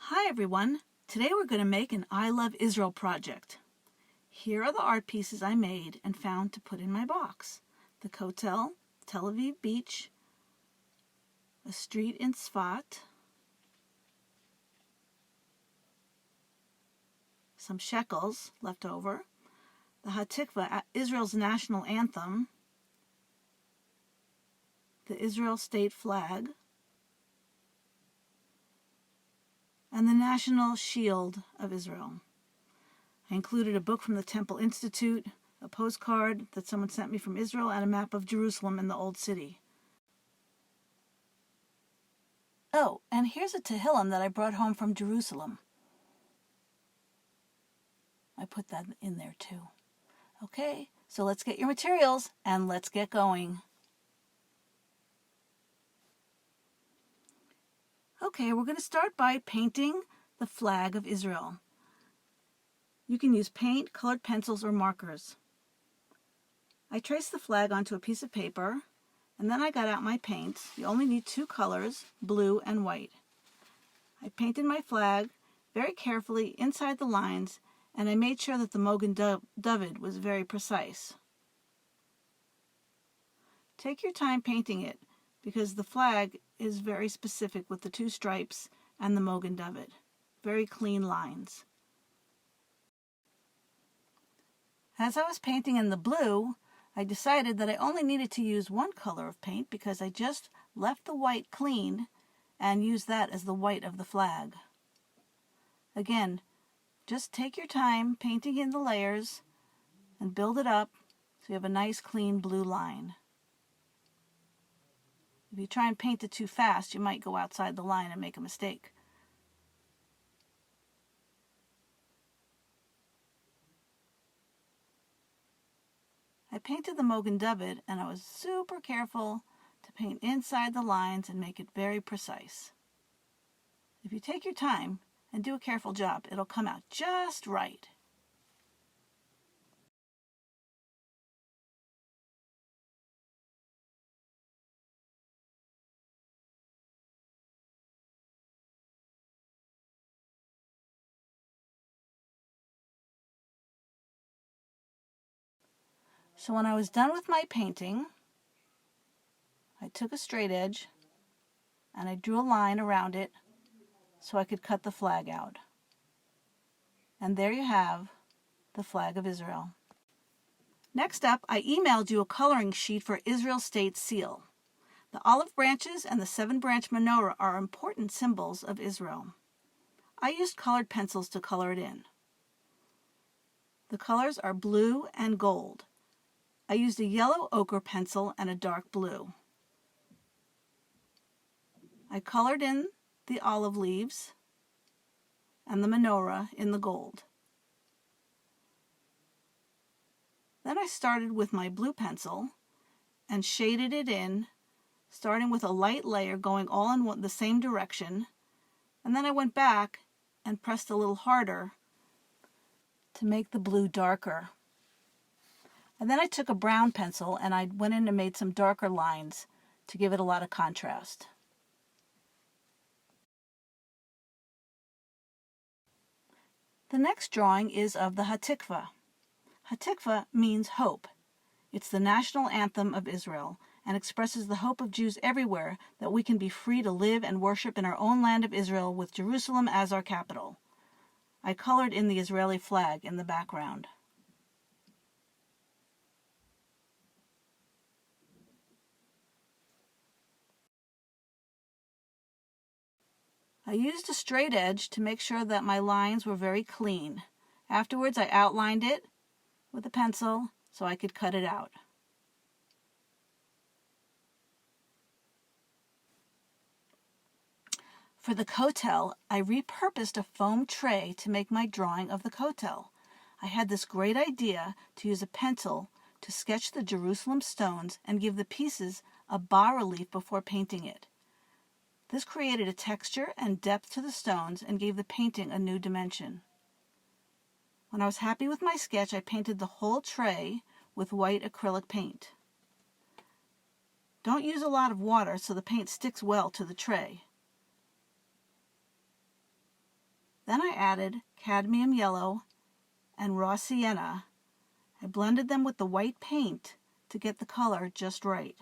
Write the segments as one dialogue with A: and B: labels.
A: Hi everyone! Today we're going to make an I Love Israel project. Here are the art pieces I made and found to put in my box. The Kotel, Tel Aviv beach, a street in Sfat, some shekels left over, the Hatikva, Israel's national anthem, the Israel state flag, and the national shield of Israel. I included a book from the Temple Institute, a postcard that someone sent me from Israel, and a map of Jerusalem and the Old City. Oh, and here's a Tehillim that I brought home from Jerusalem. I put that in there too. Okay, so let's get your materials and let's get going. Okay, we're going to start by painting the flag of Israel. You can use paint, colored pencils, or markers. I traced the flag onto a piece of paper, and then I got out my paints. You only need two colors, blue and white. I painted my flag very carefully inside the lines, and I made sure that the Mogen David was very precise. Take your time painting it, because the flag is very specific with the two stripes and the Mogen David. Very clean lines. As I was painting in the blue, I decided that I only needed to use one color of paint because I just left the white clean and used that as the white of the flag. Again, just take your time painting in the layers and build it up so you have a nice clean blue line. If you try and paint it too fast, you might go outside the line and make a mistake. I painted the Mogen David, and I was super careful to paint inside the lines and make it very precise. If you take your time and do a careful job, it'll come out just right. So when I was done with my painting, I took a straight edge and I drew a line around it so I could cut the flag out. And there you have the flag of Israel. Next up, I emailed you a coloring sheet for Israel State Seal. The olive branches and the 7-branch menorah are important symbols of Israel. I used colored pencils to color it in. The colors are blue and gold. I used a yellow ochre pencil and a dark blue. I colored in the olive leaves and the menorah in the gold. Then I started with my blue pencil and shaded it in, starting with a light layer going all in the same direction, and then I went back and pressed a little harder to make the blue darker. And then I took a brown pencil and I went in and made some darker lines to give it a lot of contrast. The next drawing is of the Hatikva. Hatikva means hope. It's the national anthem of Israel and expresses the hope of Jews everywhere that we can be free to live and worship in our own land of Israel with Jerusalem as our capital. I colored in the Israeli flag in the background. I used a straight edge to make sure that my lines were very clean. Afterwards, I outlined it with a pencil so I could cut it out. For the Kotel, I repurposed a foam tray to make my drawing of the Kotel. I had this great idea to use a pencil to sketch the Jerusalem stones and give the pieces a bas-relief before painting it. This created a texture and depth to the stones and gave the painting a new dimension. When I was happy with my sketch, I painted the whole tray with white acrylic paint. Don't use a lot of water so the paint sticks well to the tray. Then I added cadmium yellow and raw sienna. I blended them with the white paint to get the color just right.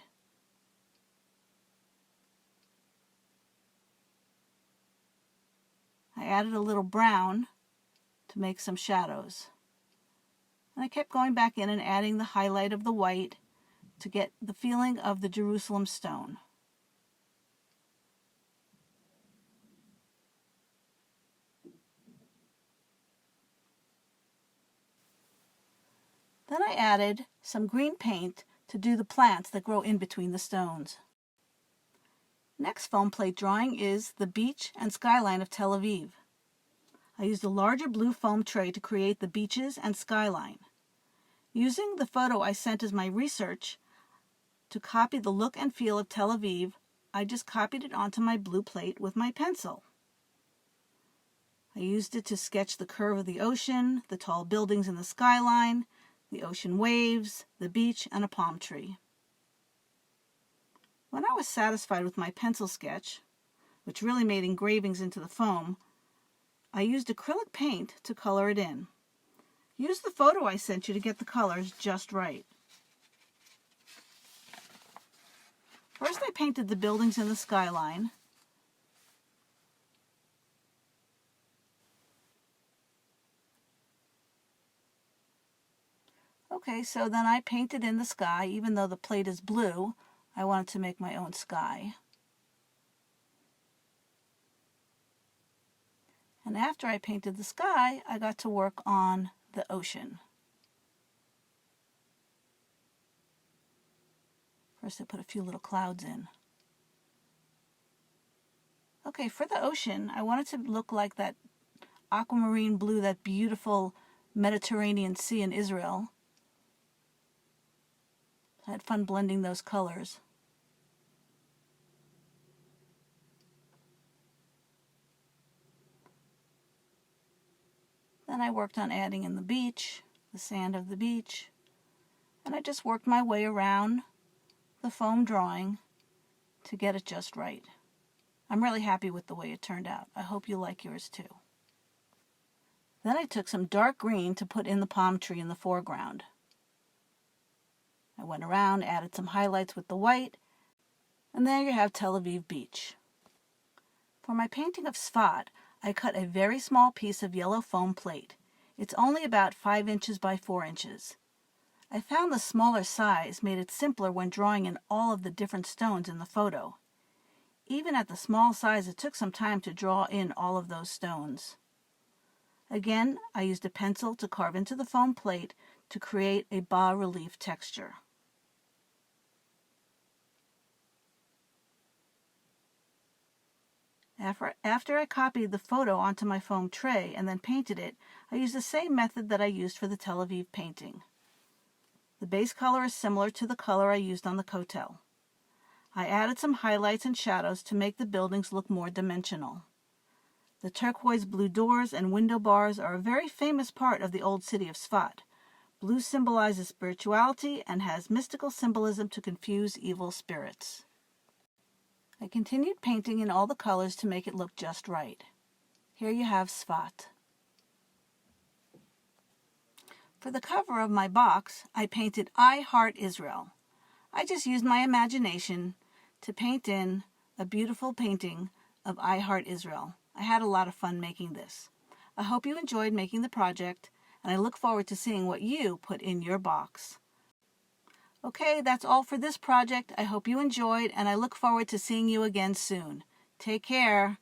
A: I added a little brown to make some shadows. And I kept going back in and adding the highlight of the white to get the feeling of the Jerusalem stone. Then I added some green paint to do the plants that grow in between the stones. Next foam plate drawing is the beach and skyline of Tel Aviv. I used a larger blue foam tray to create the beaches and skyline. Using the photo I sent as my research to copy the look and feel of Tel Aviv, I just copied it onto my blue plate with my pencil. I used it to sketch the curve of the ocean, the tall buildings in the skyline, the ocean waves, the beach, and a palm tree. When I was satisfied with my pencil sketch, which really made engravings into the foam, I used acrylic paint to color it in. Use the photo I sent you to get the colors just right. First I painted the buildings in the skyline. Okay, so then I painted in the sky. Even though the plate is blue, I wanted to make my own sky. And after I painted the sky, I got to work on the ocean. First I put a few little clouds in. Okay, for the ocean, I wanted to look like that aquamarine blue, that beautiful Mediterranean Sea in Israel. I had fun blending those colors. Then I worked on adding in the beach, the sand of the beach, and I just worked my way around the foam drawing to get it just right. I'm really happy with the way it turned out. I hope you like yours too. Then I took some dark green to put in the palm tree in the foreground. I went around, added some highlights with the white, and there you have Tel Aviv Beach. For my painting of Sfat, I cut a very small piece of yellow foam plate. It's only about 5 inches by 4 inches. I found the smaller size made it simpler when drawing in all of the different stones in the photo. Even at the small size, it took some time to draw in all of those stones. Again, I used a pencil to carve into the foam plate to create a bas-relief texture. After I copied the photo onto my foam tray and then painted it, I used the same method that I used for the Tel Aviv painting. The base color is similar to the color I used on the Kotel. I added some highlights and shadows to make the buildings look more dimensional. The turquoise blue doors and window bars are a very famous part of the old city of Sfat. Blue symbolizes spirituality and has mystical symbolism to confuse evil spirits. I continued painting in all the colors to make it look just right. Here you have Sfat. For the cover of my box, I painted I Heart Israel. I just used my imagination to paint in a beautiful painting of I Heart Israel. I had a lot of fun making this. I hope you enjoyed making the project, and I look forward to seeing what you put in your box. Okay, that's all for this project. I hope you enjoyed, and I look forward to seeing you again soon. Take care.